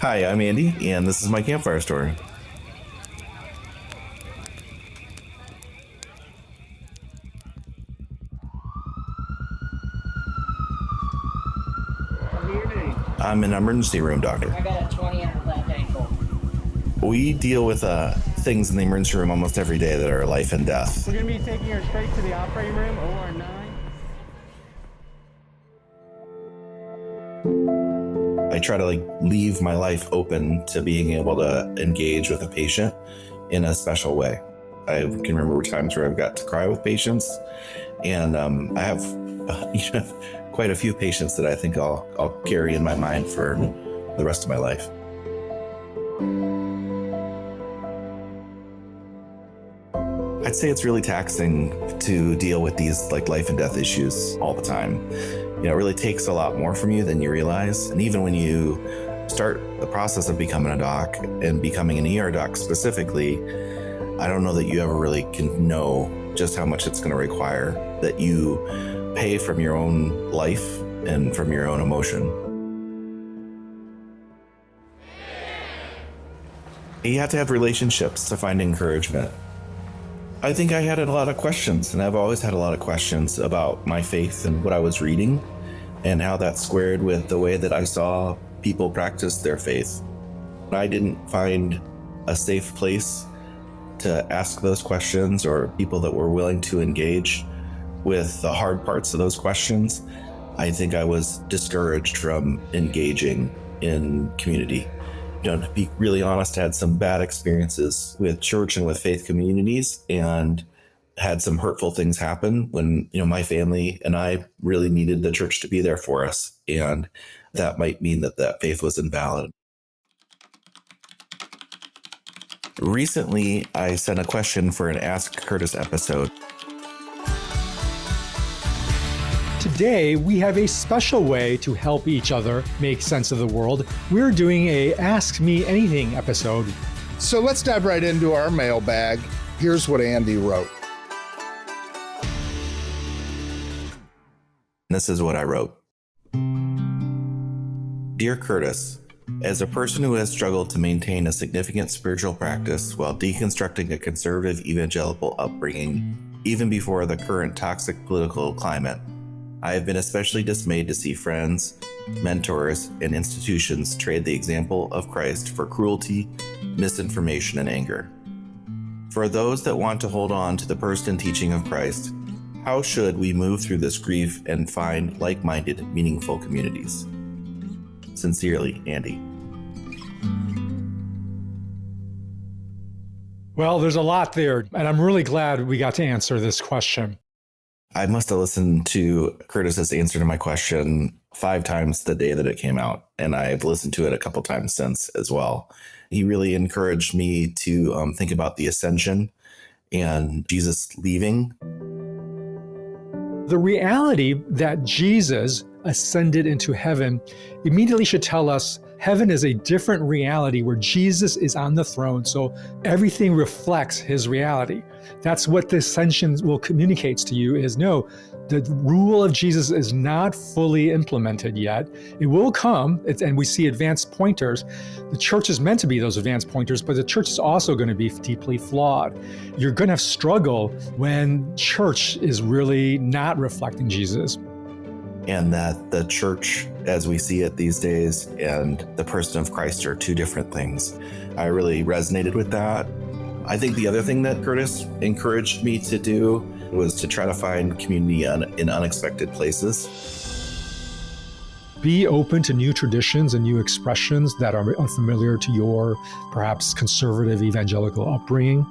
Hi, I'm Andy, and this is my Campfire Story. I'm an emergency room doctor. I got a 20 on left ankle. We deal with things in the emergency room almost every day that are life and death. We're going to be taking her straight to the operating room, OR 9. I try to leave my life open to being able to engage with a patient in a special way. I can remember times where I've got to cry with patients, and I have quite a few patients that I think I'll carry in my mind for the rest of my life. I'd say it's really taxing to deal with these life and death issues all the time. It really takes a lot more from you than you realize. And even when you start the process of becoming a doc and becoming an ER doc specifically, I don't know that you ever really can know just how much it's going to require that you pay from your own life and from your own emotion. You have to have relationships to find encouragement. I think I had a lot of questions, and I've always had a lot of questions about my faith and what I was reading and how that squared with the way that I saw people practice their faith. I didn't find a safe place to ask those questions or people that were willing to engage with the hard parts of those questions. I think I was discouraged from engaging in community. To be really honest, I had some bad experiences with church and with faith communities, and had some hurtful things happen when, my family and I really needed the church to be there for us. And that might mean that faith was invalid. Recently, I sent a question for an Ask Curtis episode. Today, we have a special way to help each other make sense of the world. We're doing a Ask Me Anything episode. So let's dive right into our mailbag. Here's what Andy wrote. This is what I wrote. Dear Curtis, as a person who has struggled to maintain a significant spiritual practice while deconstructing a conservative evangelical upbringing, even before the current toxic political climate, I have been especially dismayed to see friends, mentors, and institutions trade the example of Christ for cruelty, misinformation, and anger. For those that want to hold on to the person and teaching of Christ, how should we move through this grief and find like-minded, meaningful communities? Sincerely, Andy. Well, there's a lot there, and I'm really glad we got to answer this question. I must have listened to Curtis's answer to my question 5 times the day that it came out, and I've listened to it a couple times since as well. He really encouraged me to think about the ascension and Jesus leaving. The reality that Jesus ascended into heaven immediately should tell us heaven is a different reality where Jesus is on the throne, so everything reflects his reality. That's what the ascension will communicates to you is no, the rule of Jesus is not fully implemented yet. It will come, and we see advanced pointers. The church is meant to be those advanced pointers, but the church is also going to be deeply flawed. You're going to have struggle when church is really not reflecting Jesus. And that the church, as we see it these days, and the person of Christ are 2 different things. I really resonated with that. I think the other thing that Curtis encouraged me to do was to try to find community in unexpected places. Be open to new traditions and new expressions that are unfamiliar to your perhaps conservative evangelical upbringing.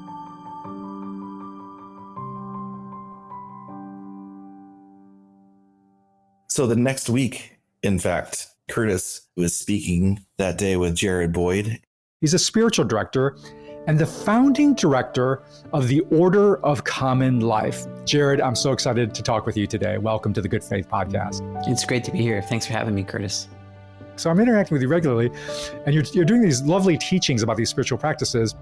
So the next week, in fact, Curtis was speaking that day with Jared Boyd. He's a spiritual director and the founding director of the Order of Common Life. Jared, I'm so excited to talk with you today. Welcome to the Good Faith Podcast. It's great to be here. Thanks for having me, Curtis. So I'm interacting with you regularly, and you're doing these lovely teachings about these spiritual practices.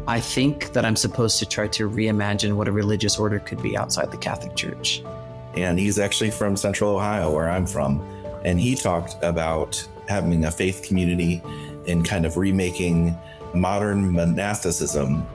I think that I'm supposed to try to reimagine what a religious order could be outside the Catholic Church. And he's actually from Central Ohio, where I'm from. And he talked about having a faith community in kind of remaking modern monasticism.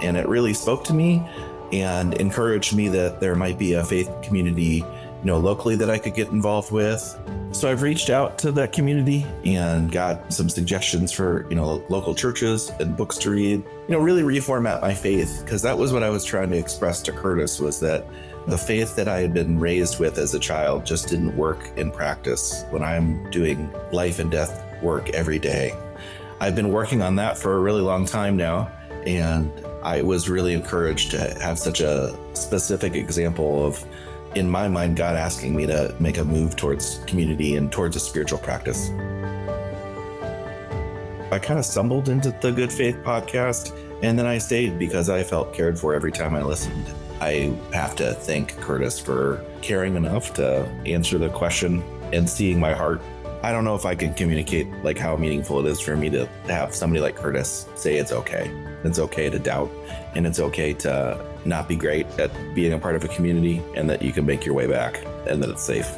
And it really spoke to me and encouraged me that there might be a faith community, locally that I could get involved with. So I've reached out to that community and got some suggestions for, local churches and books to read, really reformat my faith, because that was what I was trying to express to Curtis, was that the faith that I had been raised with as a child just didn't work in practice when I'm doing life and death work every day. I've been working on that for a really long time now, and I was really encouraged to have such a specific example of, in my mind, God asking me to make a move towards community and towards a spiritual practice. I kind of stumbled into the Good Faith podcast, and then I stayed because I felt cared for every time I listened. I have to thank Curtis for caring enough to answer the question and seeing my heart. I don't know if I can communicate like how meaningful it is for me to have somebody like Curtis say it's okay. It's okay to doubt, and it's okay to not be great at being a part of a community, and that you can make your way back, and that it's safe.